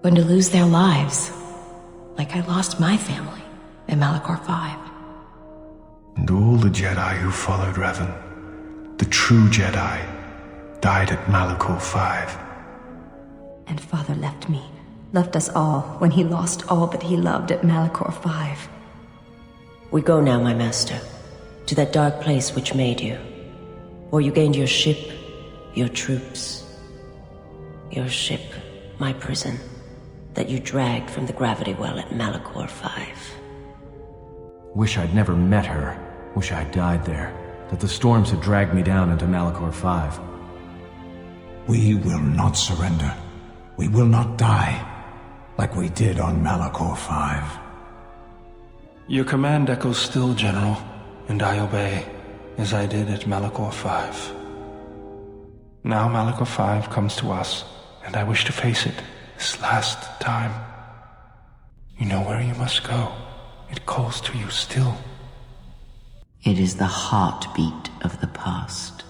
going to lose their lives, like I lost my family in Malachor V. And all the Jedi who followed Revan, the true Jedi, died at Malachor V. And Father left us all when he lost all that he loved at Malachor V. We go now, my master, to that dark place which made you. For you gained your ship, your troops. Your ship, my prison, that you dragged from the gravity well at Malachor V. Wish I'd never met her. Wish I'd died there. That the storms had dragged me down into Malachor V. We will not surrender. We will not die, like we did on Malachor V. Your command echoes still, General, and I obey, as I did at Malachor V. Now Malachor V comes to us, and I wish to face it this last time. You know where you must go. It calls to you still. It is the heartbeat of the past.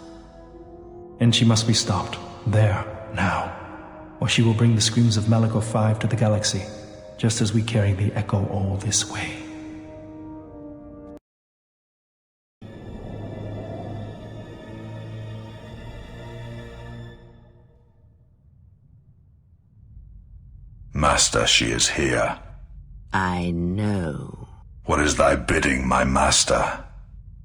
And she must be stopped, there, now, or she will bring the screams of Malachor V to the galaxy, just as we carry the echo all this way. Master, she is here. I know. What is thy bidding, my master?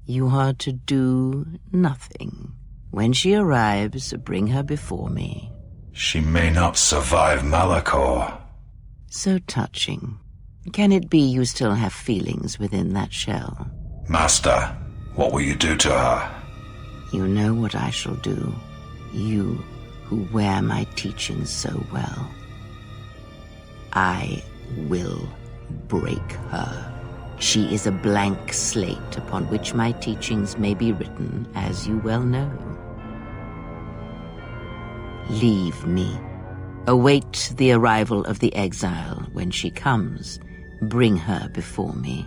You are to do nothing. When she arrives, bring her before me. She may not survive Malachor. So touching. Can it be you still have feelings within that shell? Master, what will you do to her? You know what I shall do. You, who wear my teachings so well. I will break her. She is a blank slate upon which my teachings may be written, as you well know. Leave me. Await the arrival of the Exile. When she comes, bring her before me.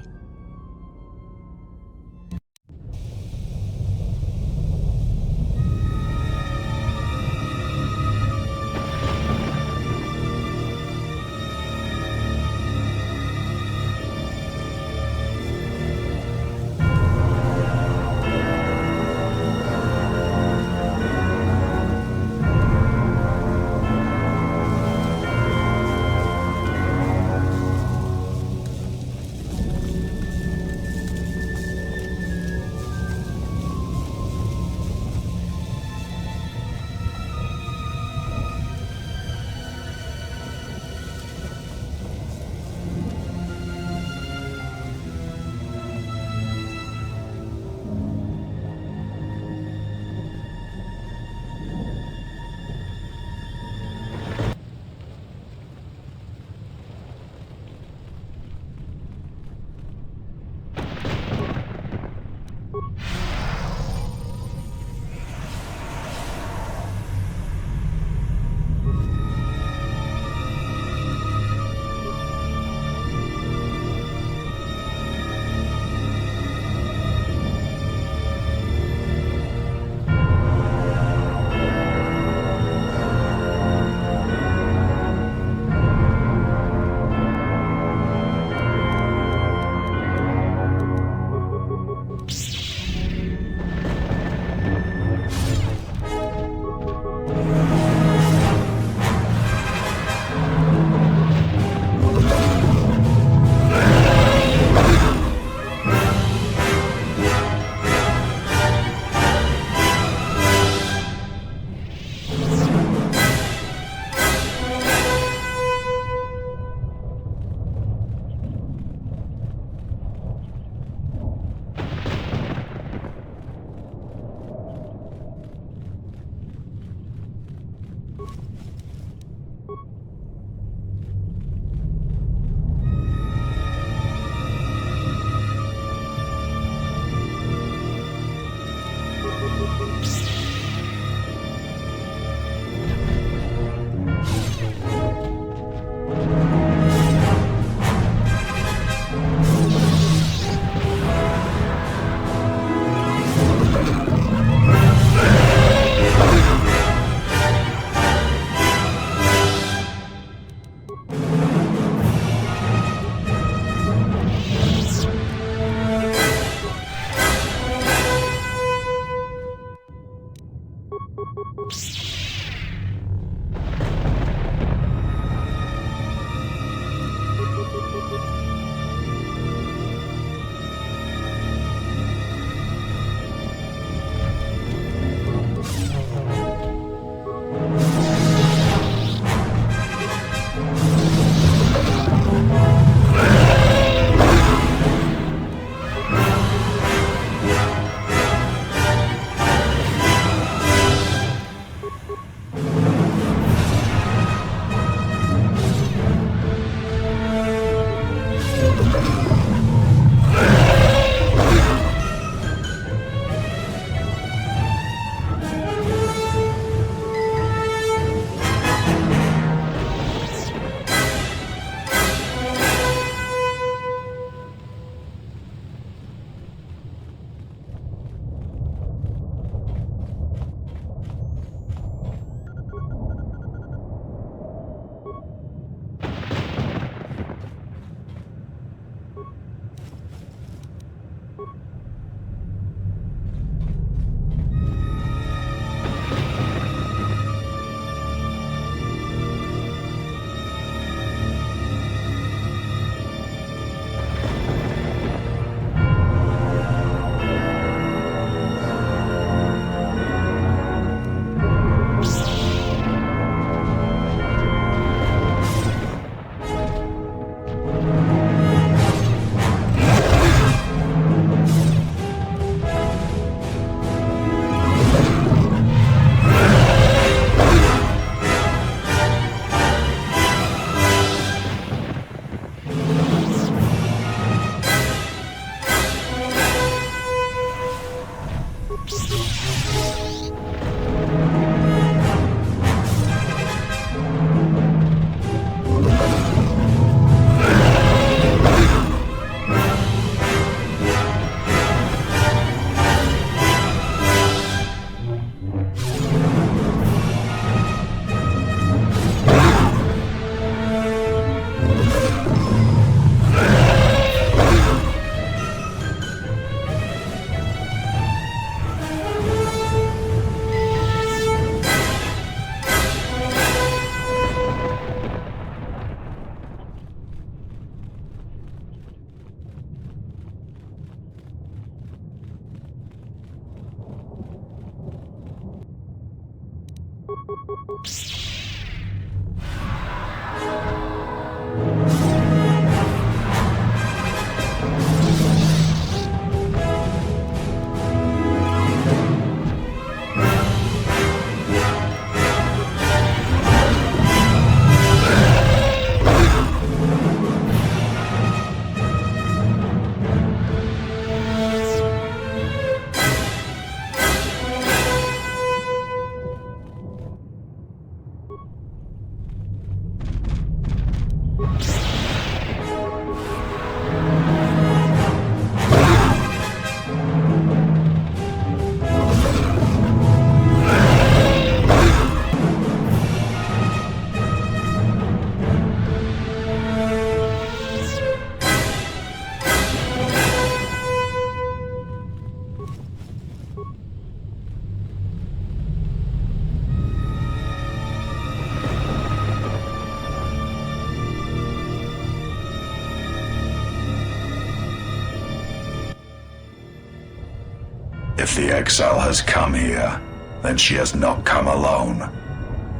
If the Exile has come here, then she has not come alone.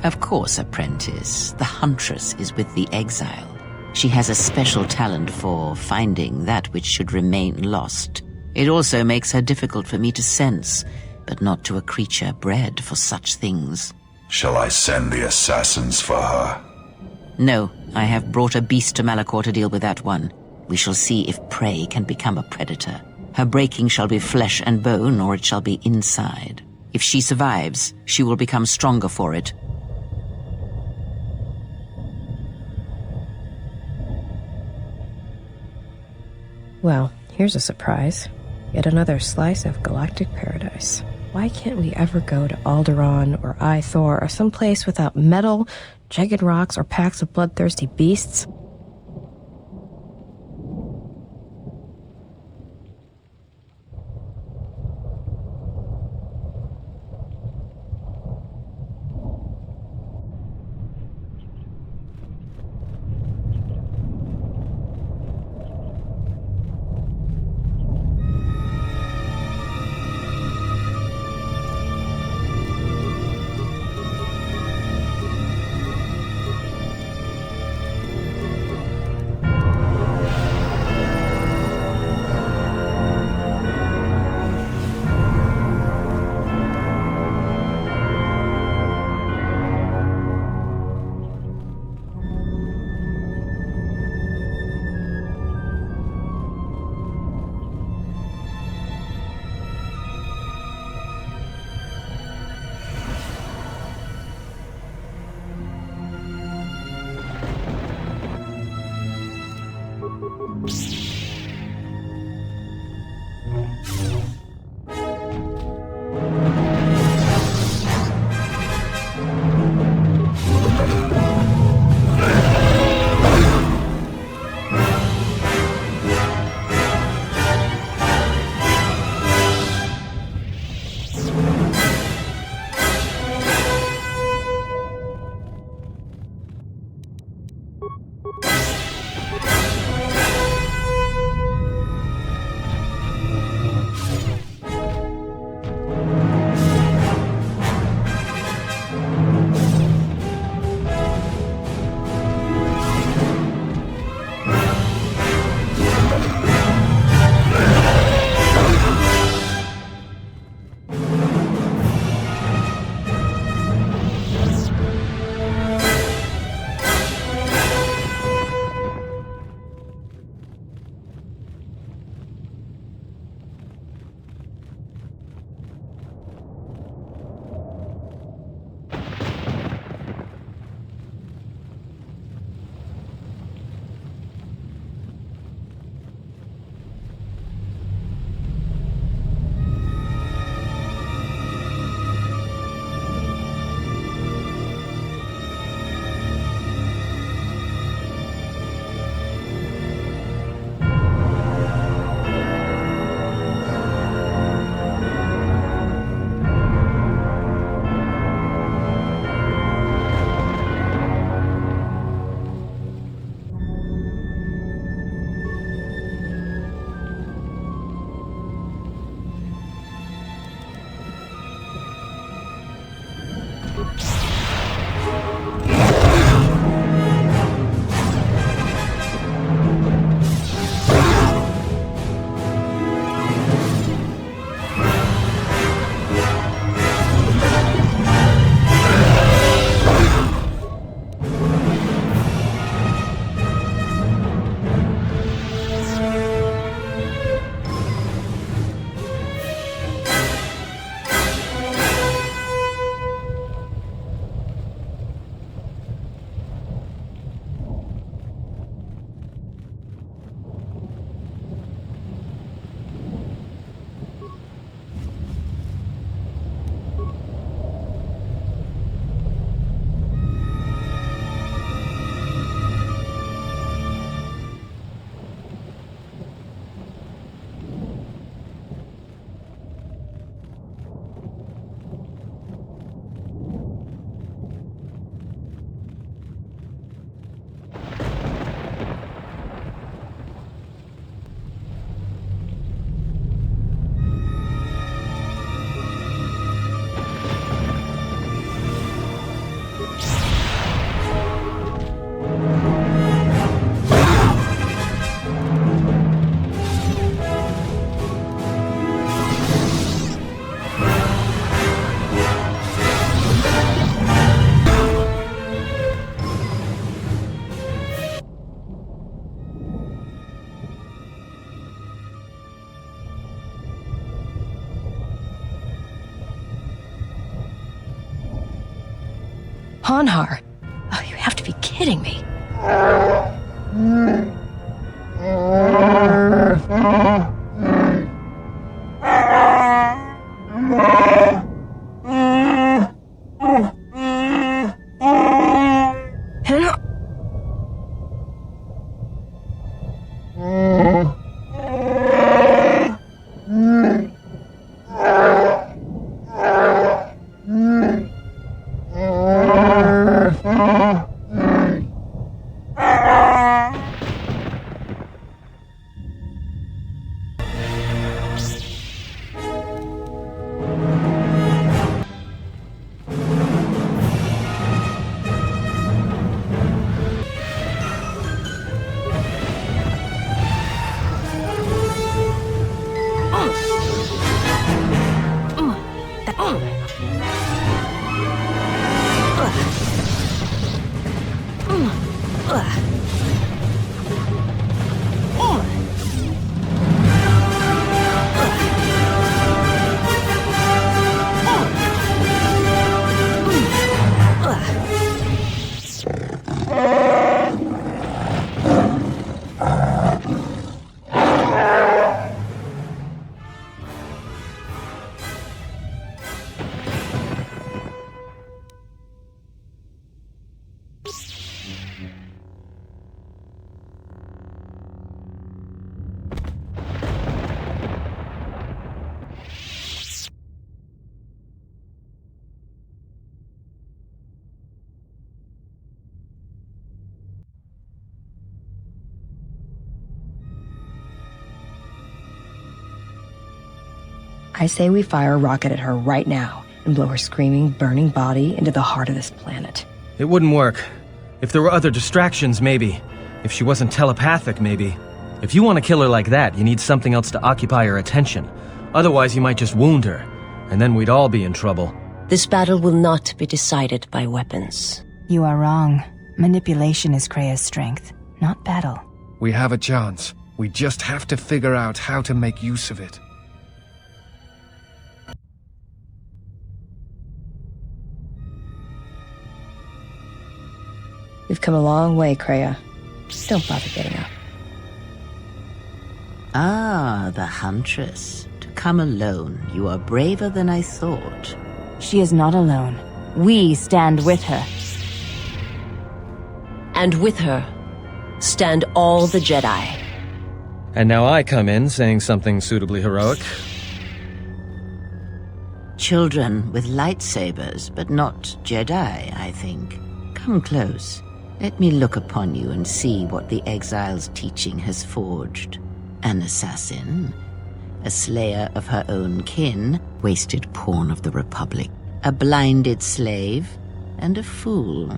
Of course, apprentice. The Huntress is with the Exile. She has a special talent for finding that which should remain lost. It also makes her difficult for me to sense, but not to a creature bred for such things. Shall I send the assassins for her? No, I have brought a beast to Malachor to deal with that one. We shall see if prey can become a predator. Her breaking shall be flesh and bone, or it shall be inside. If she survives, she will become stronger for it. Well, here's a surprise. Yet another slice of galactic paradise. Why can't we ever go to Alderaan or Ithor or someplace without metal, jagged rocks, or packs of bloodthirsty beasts? Hanharr? Oh, you have to be kidding me. I say we fire a rocket at her right now and blow her screaming, burning body into the heart of this planet. It wouldn't work. If there were other distractions, maybe. If she wasn't telepathic, maybe. If you want to kill her like that, you need something else to occupy her attention. Otherwise, you might just wound her, and then we'd all be in trouble. This battle will not be decided by weapons. You are wrong. Manipulation is Kreia's strength, not battle. We have a chance. We just have to figure out how to make use of it. We've come a long way, Kreia. Don't bother getting up. Ah, the Huntress. To come alone, you are braver than I thought. She is not alone. We stand with her. And with her, stand all the Jedi. And now I come in saying something suitably heroic. Children with lightsabers, but not Jedi, I think. Come close. Let me look upon you and see what the Exile's teaching has forged. An assassin, a slayer of her own kin, wasted pawn of the Republic, a blinded slave, and a fool.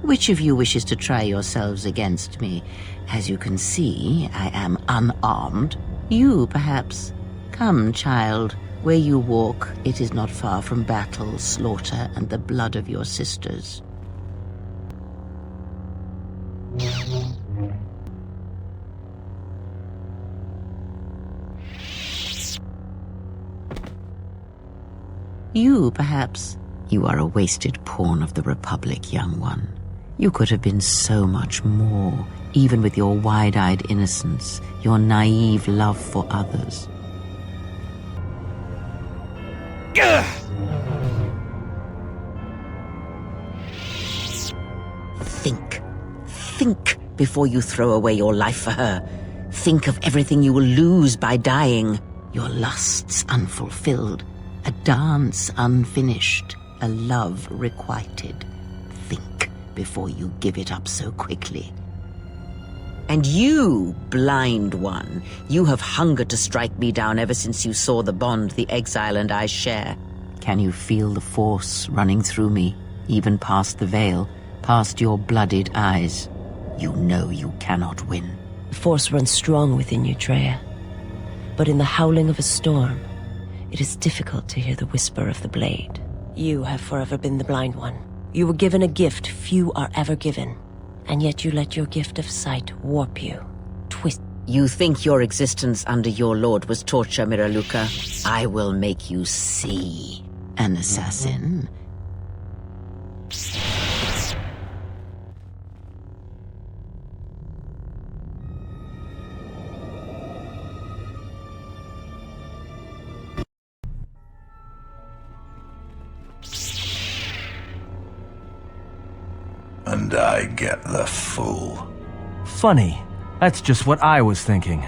Which of you wishes to try yourselves against me? As you can see, I am unarmed. You, perhaps. Come, child. Where you walk, it is not far from battle, slaughter, and the blood of your sisters. You, perhaps. You are a wasted pawn of the Republic, young one. You could have been so much more, even with your wide-eyed innocence, your naive love for others. Think before you throw away your life for her. Think of everything you will lose by dying. Your lusts unfulfilled, a dance unfinished, a love requited. Think before you give it up so quickly. And you, blind one, you have hungered to strike me down ever since you saw the bond the Exile and I share. Can you feel the force running through me, even past the veil, past your blooded eyes? You know you cannot win. The force runs strong within you, Traya. But in the howling of a storm, it is difficult to hear the whisper of the blade. You have forever been the blind one. You were given a gift few are ever given, and yet you let your gift of sight warp you, twist. You think your existence under your lord was torture, Mira. I will make you see. An assassin. Jedi get the fool. Funny. That's just what I was thinking.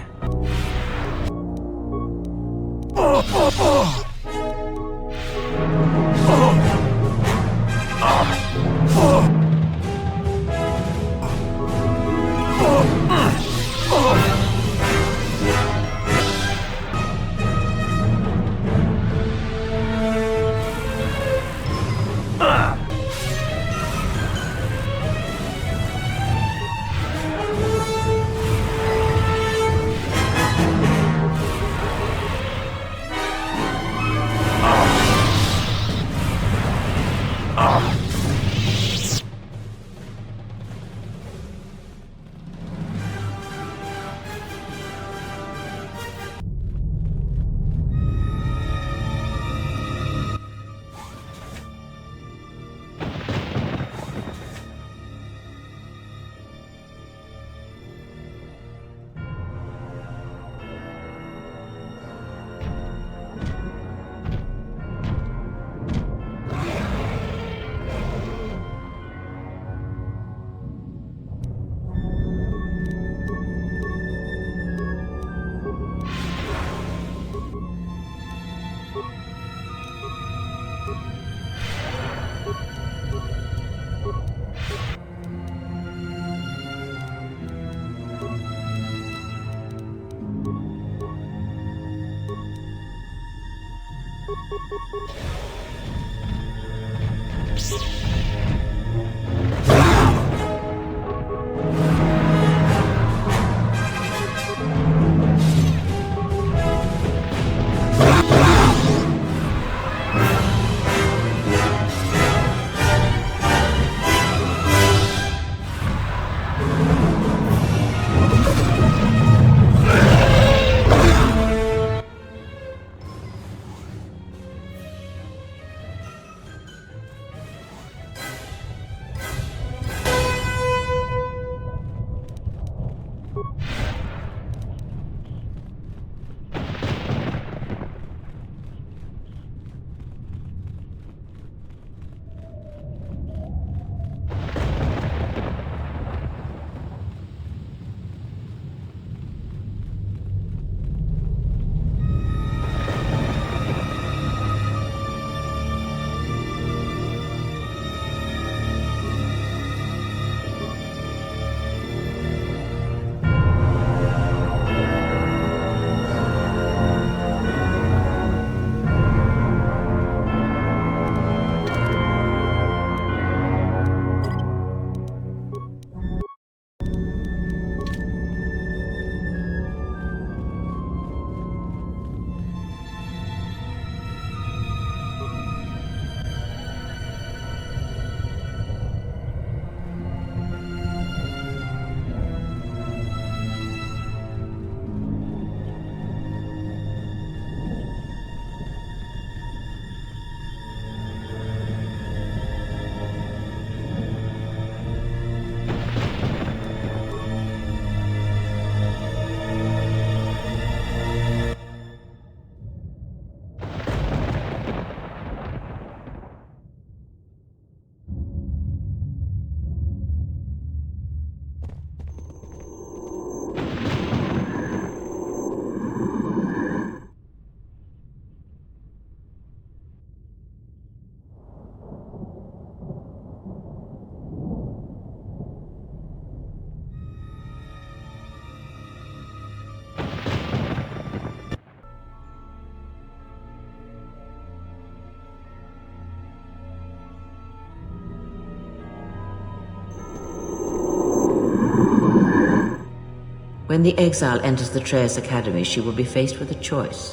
When the Exile enters the Traya's Academy, she will be faced with a choice.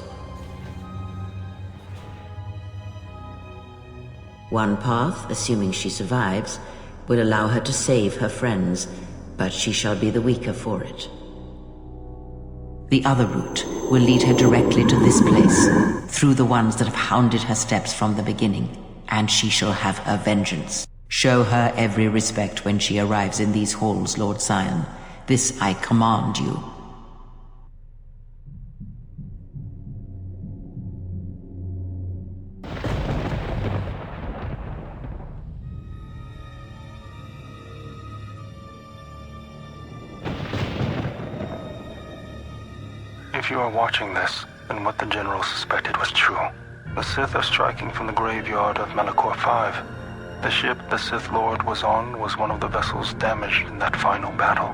One path, assuming she survives, will allow her to save her friends, but she shall be the weaker for it. The other route will lead her directly to this place, through the ones that have hounded her steps from the beginning, and she shall have her vengeance. Show her every respect when she arrives in these halls, Lord Sion. This I command you. If you are watching this, then what the General suspected was true. The Sith are striking from the graveyard of Malachor V. The ship the Sith Lord was on was one of the vessels damaged in that final battle.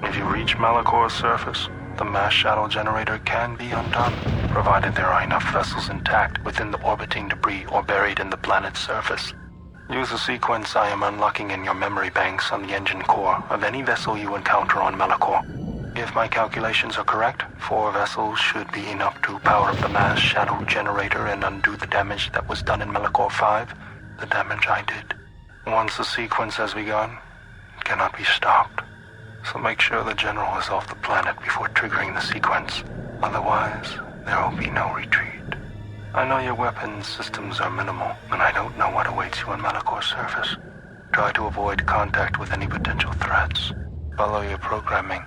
If you reach Malachor's surface, the mass shadow generator can be undone, provided there are enough vessels intact within the orbiting debris or buried in the planet's surface. Use the sequence I am unlocking in your memory banks on the engine core of any vessel you encounter on Malachor. If my calculations are correct, 4 vessels should be enough to power up the mass shadow generator and undo the damage that was done in Malachor V, the damage I did. Once the sequence has begun, it cannot be stopped. So make sure the General is off the planet before triggering the sequence. Otherwise, there will be no retreat. I know your weapons systems are minimal, and I don't know what awaits you on Malachor's surface. Try to avoid contact with any potential threats. Follow your programming.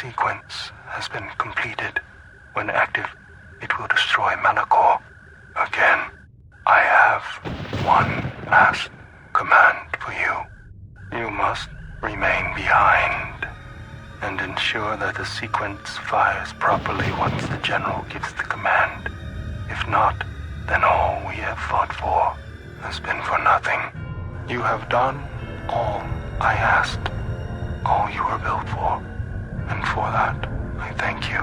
sequence has been completed. When active, it will destroy Malachor. Again, I have one last command for you. You must remain behind and ensure that the sequence fires properly once the General gives the command. If not, then all we have fought for has been for nothing. You have done all I asked, all you were built for, and for that, I thank you.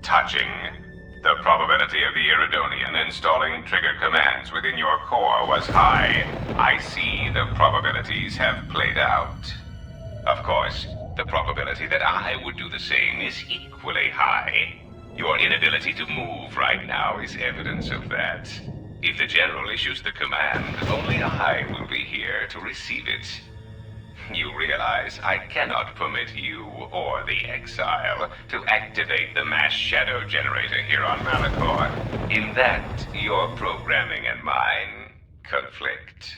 Touching. The probability of the Iridonian installing trigger commands within your core was high. I see the probabilities have played out. Of course, the probability that I would do the same is equally high. Your inability to move right now is evidence of that. If the General issues the command, only I will be here to receive it. You realize I cannot permit you or the Exile to activate the mass shadow generator here on Malachor. In that, your programming and mine conflict.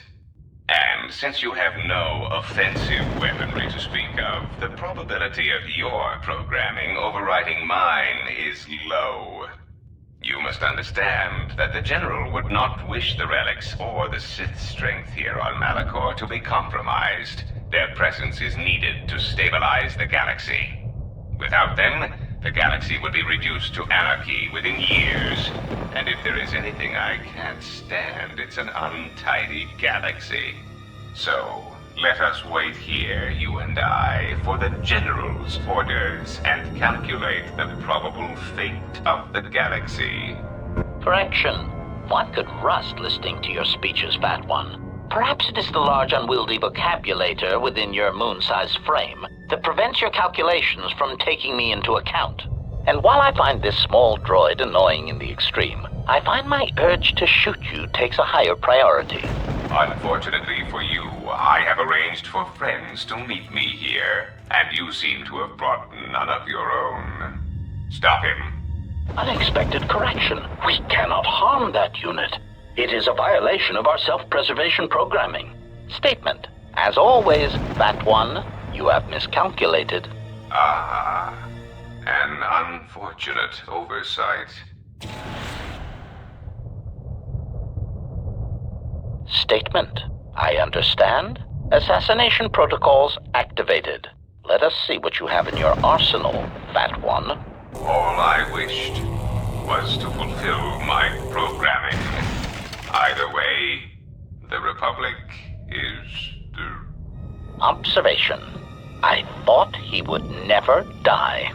And since you have no offensive weaponry to speak of, the probability of your programming overriding mine is low. You must understand that the General would not wish the relics or the Sith's strength here on Malachor to be compromised. Their presence is needed to stabilize the galaxy. Without them, the galaxy would be reduced to anarchy within years. And if there is anything I can't stand, it's an untidy galaxy. So, let us wait here, you and I, for the General's orders and calculate the probable fate of the galaxy. Correction. One could rust listening to your speeches, Fat One. Perhaps it is the large unwieldy vocabulator within your moon-sized frame that prevents your calculations from taking me into account. And while I find this small droid annoying in the extreme, I find my urge to shoot you takes a higher priority. Unfortunately for you, I have arranged for friends to meet me here, and you seem to have brought none of your own. Stop him. Unexpected correction. We cannot harm that unit. It is a violation of our self-preservation programming. Statement. As always, Fat One, you have miscalculated. Ah, an unfortunate oversight. Statement. I understand. Assassination protocols activated. Let us see what you have in your arsenal, Fat One. All I wished was to fulfill my programming. Either way, the Republic is Observation. I thought he would never die.